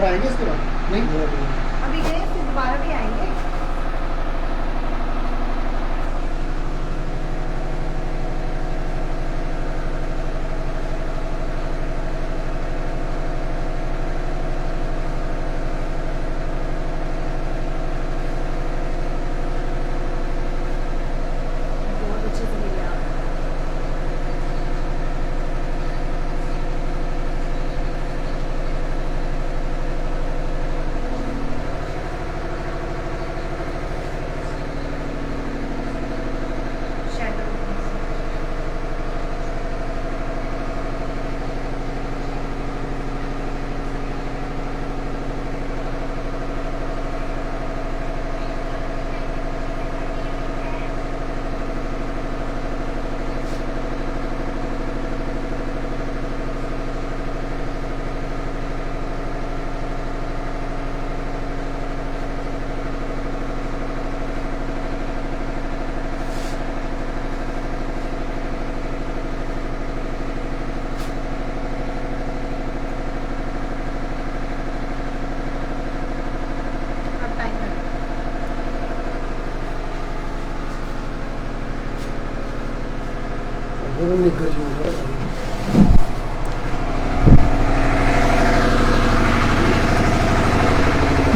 आएंगे इसके बाद? नहीं, अभी गए फिर दोबारा भी आएंगे। बहुत अच्छे से मिले आप।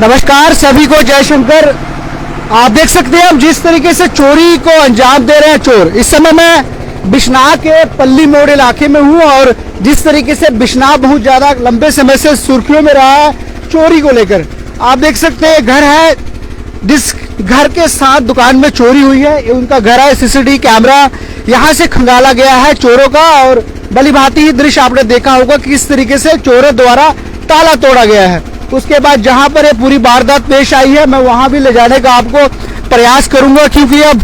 नमस्कार सभी को, जय शंकर। आप देख सकते हैं हम जिस तरीके से चोरी को अंजाम दे रहे हैं चोर। इस समय मैं बिश्नाह के पल्ली मोड़ इलाके में हूं और जिस तरीके से बिश्नाह बहुत ज्यादा लंबे समय से सुर्खियों में रहा है चोरी को लेकर। आप देख सकते हैं घर है, जिस घर के साथ दुकान में चोरी हुई है, ये उनका घर है। सीसीटीवी कैमरा यहां से खंगाला गया है चोरों का और भलीभांति ही दृश्य आपने देखा होगा कि किस तरीके से चोरों द्वारा ताला तोड़ा गया है। उसके बाद जहां पर ये पूरी वारदात पेश आई है, मैं वहां भी ले जाने का आपको प्रयास करूंगा, क्योंकि अब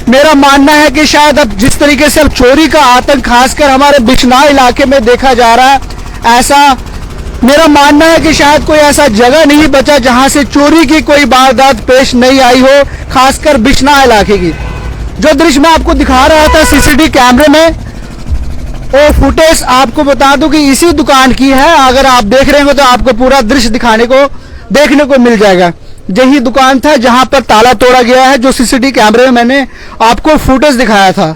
मेरा मानना है कि शायद अब जिस तरीके से अब चोरी का आतंक खासकर हमारे बिश्नाह इलाके में देखा जा रहा है, ऐसा मेरा मानना है कि शायद कोई ऐसा जगह नहीं बचा जहां से चोरी की कोई वारदात पेश नहीं आई हो, खासकर बिश्नाह इलाके की। जो दृश्य मैं आपको दिखा रहा था सीसीटीवी कैमरे में, वो फुटेज आपको बता दूं कि इसी दुकान की है। अगर आप देख रहे हो तो आपको पूरा दृश्य देखने को मिल जाएगा। यही दुकान था जहां पर ताला तोड़ा गया है, जो सीसीटीवी कैमरे में मैंने आपको फुटेज दिखाया था।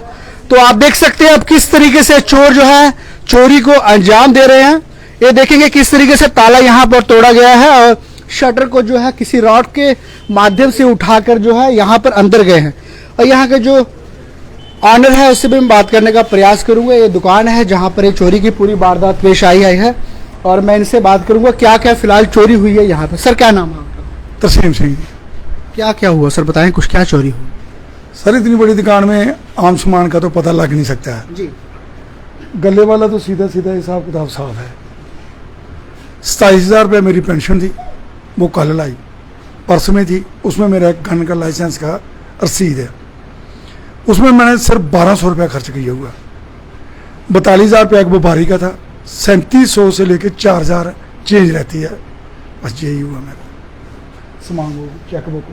तो आप देख सकते हैं अब किस तरीके से चोर जो है चोरी को अंजाम दे रहे हैं। ये देखेंगे किस तरीके से ताला यहाँ पर तोड़ा गया है और शटर को जो है किसी रॉड के माध्यम से उठाकर जो है यहाँ पर अंदर गए हैं। और यहाँ के जो ऑनर है उससे भी मैं बात करने का प्रयास करूंगा। ये दुकान है जहाँ पर ये चोरी की पूरी वारदात पेश आई है और मैं इनसे बात करूंगा क्या क्या फिलहाल चोरी हुई है यहाँ पर। सर क्या नाम है आपका? तरसेम सिंह। क्या क्या हुआ सर, बताएं कुछ, क्या चोरी हुई? सर इतनी बड़ी दुकान में आम सामान का तो पता लग नहीं सकता है जी। गले वाला तो सीधा सीधा हिसाब किताब साफ है। 27,000 रुपये मेरी पेंशन थी, वो कल लाई, पर्स में थी। उसमें मेरा एक गन का लाइसेंस का रसीद है, उसमें मैंने सिर्फ 1,200 रुपया खर्च किया हुआ। 42,000 रुपया एक बुबारी का था, 3700 से लेके 4,000 चेंज रहती है। बस यही हुआ मेरा सामान, वो चेकबुक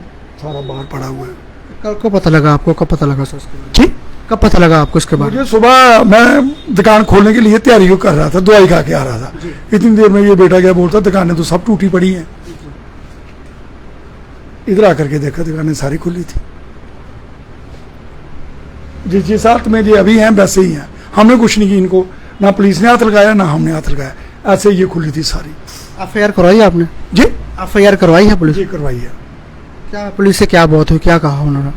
सारा बाहर पड़ा हुआ है। कल को पता लगा आपको? कब पता लगा सर उसके बाद? जी, कब पता लगा आपको इसके बाद? मुझे सुबह मैं दुकान खोलने के लिए तैयारी कर रहा था, दवाई खा के आ रहा था। इतनी देर में ये बेटा क्या बोलता, दुकानें तो सब टूटी पड़ी हैं। इधर आकर के देखा दुकानें सारी खुली थी। जिस हालत में ये अभी हैं वैसे ही हैं। हमने कुछ नहीं की, इनको ना पुलिस ने हाथ लगाया ना हमने हाथ लगाया, ऐसे ये खुली थी सारी। एफआईआर करवाई आपने? जी, एफआईआर करवाई है पुलिस? जी करवाई है। क्या पुलिस से क्या बात हुई, क्या कहा उन्होंने?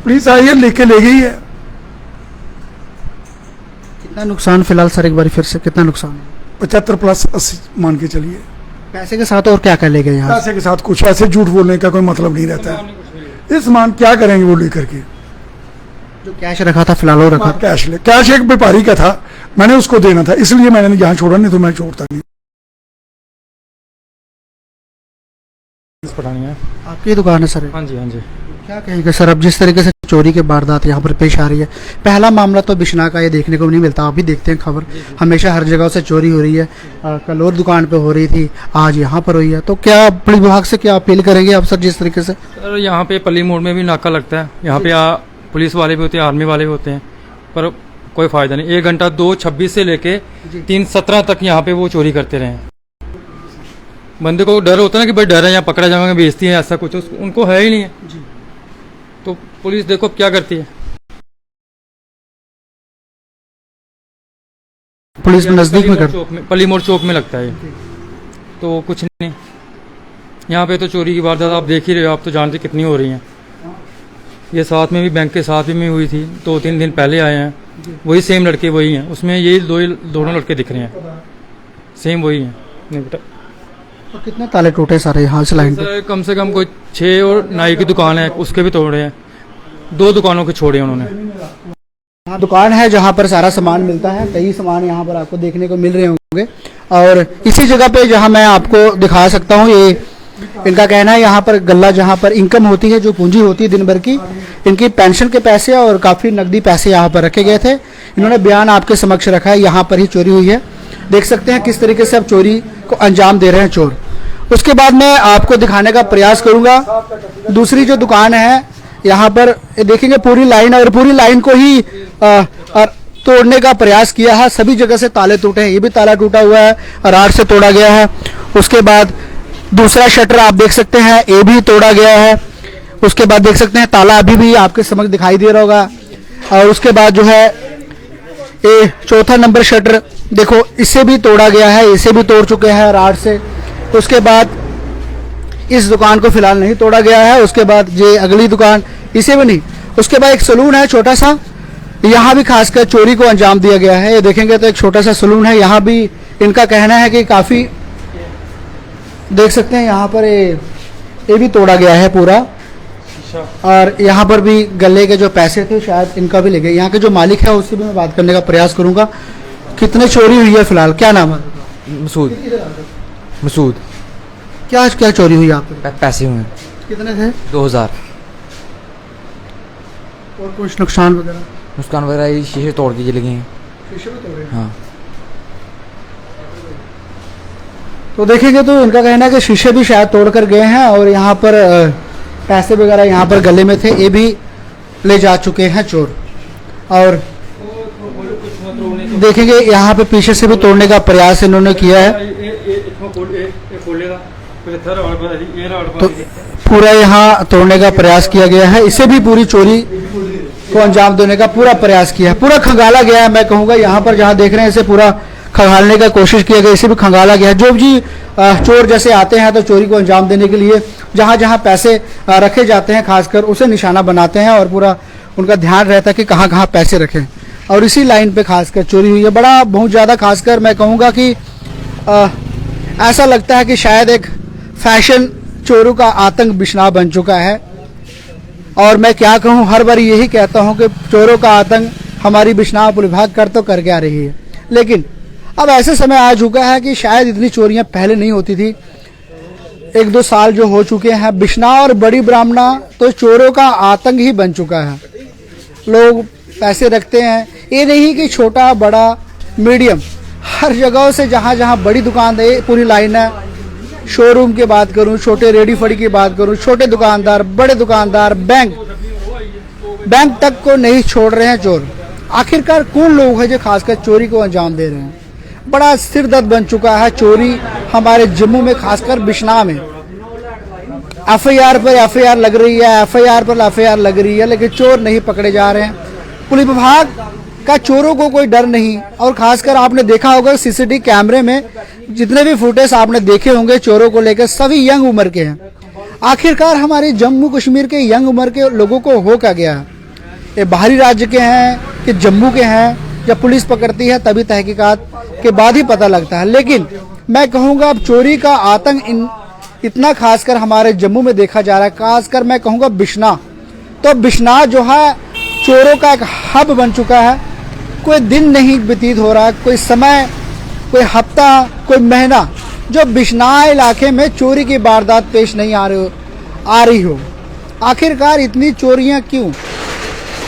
पुलिस आई है, लेके ले गई है। कितना नुकसान फिलहाल सर, एक बार फिर से कितना नुकसान है? 75 प्लस 80 मान के चलिए। पैसे के साथ और क्या क्या ले गए यहाँ? पैसे के साथ कुछ ऐसे झूठ बोलने का कोई मतलब नहीं रहता है। ये सामान क्या करेंगे वो लेकर के? जो कैश रखा था फिलहाल वो रखा? कैश एक व्यापारी का था, मैंने उसको देना था, इसलिए मैंने यहाँ छोड़ा, नहीं तो मैं छोड़ता नहीं। आपकी दुकान है सर? हाँ जी, हाँ जी। क्या कहेंगे सर, अब जिस तरीके से चोरी के वारदात यहाँ पर पेश आ रही है, पहला मामला तो बिश्नाह का ये देखने को नहीं मिलता, आप भी देखते हैं खबर, हमेशा हर जगह से चोरी हो रही है। कल और दुकान पे हो रही थी, आज यहाँ पर हुई है। तो क्या पुलिस विभाग से क्या अपील करेंगे आप सर, जिस तरीके से? सर यहाँ पे पल्ली मोड़ में भी नाका लगता है, यहाँ पे पुलिस वाले भी होते हैं, आर्मी वाले भी होते हैं, पर कोई फायदा नहीं। 1 घंटा 2:26 से लेके 3:17 तक यहाँ पे वो चोरी करते रहे। बंदे को डर होता है ना कि भाई डर है, यहाँ पकड़ा जाएगा, बेइज्जती है, ऐसा कुछ उनको है ही नहीं है। तो पुलिस देखो क्या करती है। पुलिस नजदीक में कर पली मोड़ चौक में लगता है ये। तो कुछ नहीं, यहाँ पे तो चोरी की वारदात आप देख ही रहे हो, आप तो जानते कितनी हो रही हैं। ये साथ में भी बैंक के साथ में हुई थी, 2-3 दिन पहले आए हैं, वही सेम लड़के वही हैं, उसमें ये दोनों लड़के दिख रहे हैं, सेम वही हैं। नहीं बेटा, तो कितने ताले टूटे सारे यहाँ से लाइन पे? सर कम से कम कोई 6, और नाई की दुकान है उसके भी तोड़े हैं, 2 दुकानों के छोड़े उन्होंने। यहाँ दुकान है जहाँ पर सारा सामान मिलता है, कई सामान यहाँ पर आपको देखने को मिल रहे होंगे। और इसी जगह पे जहाँ मैं आपको दिखा सकता हूँ, ये इनका कहना है यहाँ पर गल्ला जहाँ पर इनकम होती है, जो पूंजी होती है दिन भर की, इनकी पेंशन के पैसे और काफ़ी नकदी पैसे यहाँ पर रखे गए थे। इन्होंने बयान आपके समक्ष रखा है, यहाँ पर ही चोरी हुई है। देख सकते हैं किस तरीके से अब चोरी को अंजाम दे रहे हैं चोर। उसके बाद मैं आपको दिखाने का प्रयास करूँगा दूसरी जो दुकान है, यहाँ पर देखेंगे पूरी लाइन, और पूरी लाइन को ही तोड़ने का प्रयास किया है। सभी जगह से ताले टूटे हैं, ये भी ताला टूटा हुआ है, राड से तोड़ा गया है। उसके बाद दूसरा शटर आप देख सकते हैं, ये भी तोड़ा गया है। उसके बाद देख सकते हैं ताला अभी भी आपके समक्ष दिखाई दे रहा होगा। और उसके बाद जो है ये चौथा नंबर शटर देखो, इसे भी तोड़ा गया है, इसे भी तोड़ चुके हैं राड से। उसके बाद इस दुकान को फिलहाल नहीं तोड़ा गया है। उसके बाद ये अगली दुकान, इसे भी नहीं। उसके बाद एक सलून है छोटा सा, यहाँ भी खासकर चोरी को अंजाम दिया गया है। ये देखेंगे तो एक छोटा सा सलून है, यहाँ भी इनका कहना है कि काफ़ी देख सकते हैं यहाँ पर ये भी तोड़ा गया है पूरा। और यहाँ पर भी गले के जो पैसे थे शायद इनका भी ले गए। यहाँ के जो मालिक है उससे भी मैं बात करने का प्रयास करूँगा। कितने चोरी हुई है फिलहाल, क्या नाम है? मसूद। क्या क्या चोरी हुई आप पे? पैसे हुए कितने थे? 2000। और कुछ नुकसान वगैरह? नुकसान वगैरह ये शीशे तोड़ के चले गए हैं। शीशे भी तोड़े? हाँ। तो देखेंगे तो इनका कहना है कि शीशे भी शायद तोड़ कर गए हैं, और यहाँ पर पैसे वगैरह यहाँ पर गले में थे, ये भी ले जा चुके हैं चोर। और देखेंगे यहाँ पे पीछे से भी तोड़ने का प्रयास इन्होंने किया है। तो पूरा यहाँ तोड़ने का प्रयास किया गया है, इसे भी पूरी चोरी को अंजाम देने का पूरा प्रयास किया है। पूरा खंगाला गया है, मैं कहूँगा यहाँ पर जहाँ देख रहे हैं इसे पूरा खंगालने का कोशिश किया गया, इसे भी खंगाला गया है। जो भी चोर जैसे आते हैं तो चोरी को अंजाम देने के लिए जहाँ जहाँ पैसे रखे जाते हैं खासकर उसे निशाना बनाते हैं, और पूरा उनका ध्यान रहता है कि कहाँ कहाँ पैसे रखें। और इसी लाइन पे खासकर चोरी हुई है। बड़ा बहुत ज़्यादा खासकर मैं कहूँगा कि ऐसा लगता है कि शायद एक फैशन चोरों का आतंक बिश्नाह बन चुका है। और मैं क्या कहूँ, हर बार यही कहता हूँ कि चोरों का आतंक हमारी बिश्नाह पुलिस विभाग कर तो करके आ रही है, लेकिन अब ऐसे समय आ चुका है कि शायद इतनी चोरियां पहले नहीं होती थी। 1-2 साल जो हो चुके हैं, बिश्नाह और बड़ी ब्राह्मणा तो चोरों का आतंक ही बन चुका है। लोग पैसे रखते हैं, ये नहीं कि छोटा बड़ा मीडियम, हर जगह से जहाँ जहाँ बड़ी दुकान है पूरी लाइन है। शोरूम की बात करूँ, छोटे रेडी फड़ी की बात करूँ, छोटे दुकानदार, बड़े दुकानदार, बैंक तक को नहीं छोड़ रहे हैं चोर। आखिरकार कौन लोग हैं जो खासकर चोरी को अंजाम दे रहे हैं? बड़ा सिर दर्द बन चुका है चोरी हमारे जम्मू में, खासकर बिश्नाह में। एफआईआर पर एफआईआर लग रही है, एफआईआर पर एफआईआर लग रही है, लेकिन चोर नहीं पकड़े जा रहे हैं। पुलिस विभाग का चोरों को कोई डर नहीं। और खासकर आपने देखा होगा सीसीटीवी कैमरे में जितने भी फुटेज आपने देखे होंगे चोरों को लेकर, सभी यंग उम्र के हैं। आखिरकार हमारे जम्मू कश्मीर के यंग उम्र के लोगों को हो क्या गया है? ये बाहरी राज्य के हैं कि जम्मू के हैं? जब पुलिस पकड़ती है तभी तहकीकात के बाद ही पता लगता है। लेकिन मैं कहूँगा अब चोरी का आतंक इतना खासकर हमारे जम्मू में देखा जा रहा है, खासकर मैं कहूँगा बिश्नाह। तो बिश्नाह जो है चोरों का एक हब बन चुका है। कोई दिन नहीं व्यतीत हो रहा, कोई समय, कोई हफ्ता, कोई महीना जो बिश्नाह इलाके में चोरी की वारदात पेश नहीं आ रही हो। आखिरकार इतनी चोरियां क्यों?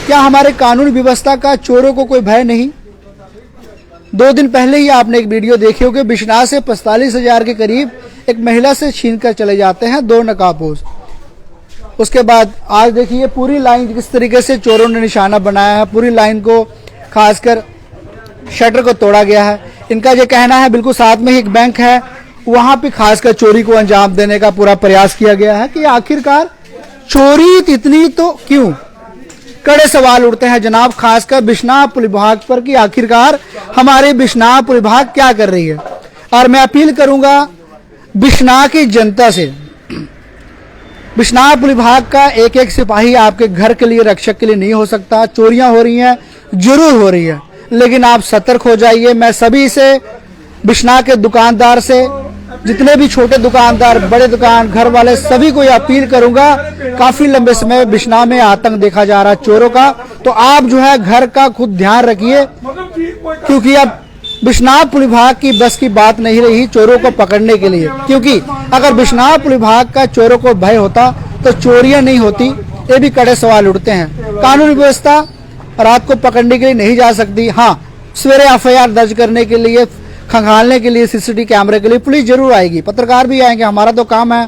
क्या हमारे कानून व्यवस्था का चोरों को कोई भय नहीं? 2 दिन पहले ही आपने एक वीडियो देखी होगी, बिश्नाह से 45,000 के करीब एक महिला से छीन कर चले जाते हैं 2 नकाबपोश। उसके बाद आज देखिए पूरी लाइन किस तरीके से चोरों ने निशाना बनाया है। पूरी लाइन को खासकर शटर को तोड़ा गया है। इनका ये कहना है, बिल्कुल साथ में ही एक बैंक है, वहां पे खासकर चोरी को अंजाम देने का पूरा प्रयास किया गया है कि आखिरकार चोरी इतनी तो क्यों। कड़े सवाल उठते हैं जनाब, खासकर बिश्नाह पुलिस विभाग पर कि आखिरकार हमारे बिश्नाह पुलिस विभाग क्या कर रही है। और मैं अपील करूंगा बिश्नाह की जनता से, बिश्नाह पुलिस विभाग का एक एक सिपाही आपके घर के लिए, रक्षक के लिए नहीं हो सकता। चोरियां हो रही हैं, जरूर हो रही है, लेकिन आप सतर्क हो जाइए। मैं सभी से, बिश्नाह के दुकानदार से, जितने भी छोटे दुकानदार, बड़े दुकान, घर वाले, सभी को यह अपील करूंगा। काफी लंबे समय बिश्नाह में आतंक देखा जा रहा है चोरों का, तो आप जो है घर का खुद ध्यान रखिए, क्योंकि अब बिश्नाह पुलिस विभाग की बस की बात नहीं रही चोरों को पकड़ने के लिए। क्योंकि अगर बिश्नाह पुलिस विभाग का चोरों को भय होता तो चोरियां नहीं होती। ये भी कड़े सवाल उठते हैं। कानून व्यवस्था रात को पकड़ने के लिए नहीं जा सकती। हाँ, सवेरे एफआईआर दर्ज करने के लिए, खंगालने के लिए सीसीटीवी कैमरे के लिए पुलिस जरूर आएगी, पत्रकार भी आएंगे। हमारा तो काम है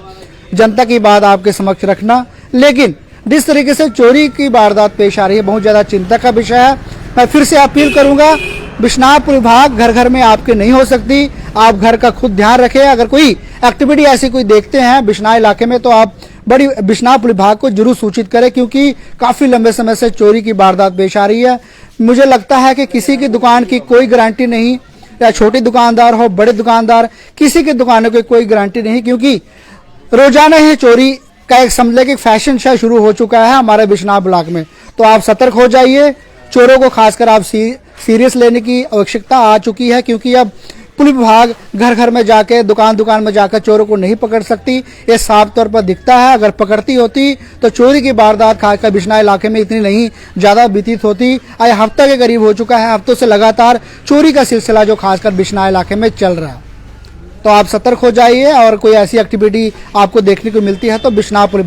जनता की बात आपके समक्ष रखना। लेकिन जिस तरीके से चोरी की वारदात पेश आ रही है, बहुत ज्यादा चिंता का विषय है। मैं फिर से अपील करूंगा, बिश्नाह पुलिस विभाग घर घर में आपके नहीं हो सकती। आप घर का खुद ध्यान रखें। अगर कोई एक्टिविटी ऐसी कोई देखते हैं बिश्नाह इलाके में, तो आप बड़ी बिश्नाह पुलिस विभाग को जरूर सूचित करें, क्योंकि काफी लंबे समय से चोरी की वारदात पेश आ रही है। मुझे लगता है कि किसी की दुकान की कोई गारंटी नहीं, या छोटे दुकानदार हो, बड़े दुकानदार, किसी की दुकानों की कोई गारंटी नहीं, क्योंकि रोजाना ही चोरी का एक समझ के फैशन शो शुरू हो चुका है हमारे बिश्नाह ब्लॉक में। तो आप सतर्क हो जाइए। चोरों को खासकर आप सीरियस लेने की आवश्यकता आ चुकी है, क्योंकि अब पुलिस विभाग घर घर में जाके, दुकान दुकान में जाकर चोरों को नहीं पकड़ सकती। ये साफ तौर पर दिखता है। अगर पकड़ती होती तो चोरी की वारदात खासकर बिश्नाह इलाके में इतनी नहीं ज्यादा व्यतीत होती। आज हफ्ते के करीब हो चुका है, हफ्तों से लगातार चोरी का सिलसिला जो खासकर बिश्नाह इलाके में चल रहा है। तो आप सतर्क हो जाइए, और कोई ऐसी एक्टिविटी आपको देखने को मिलती है तो बिश्नाह पुलिस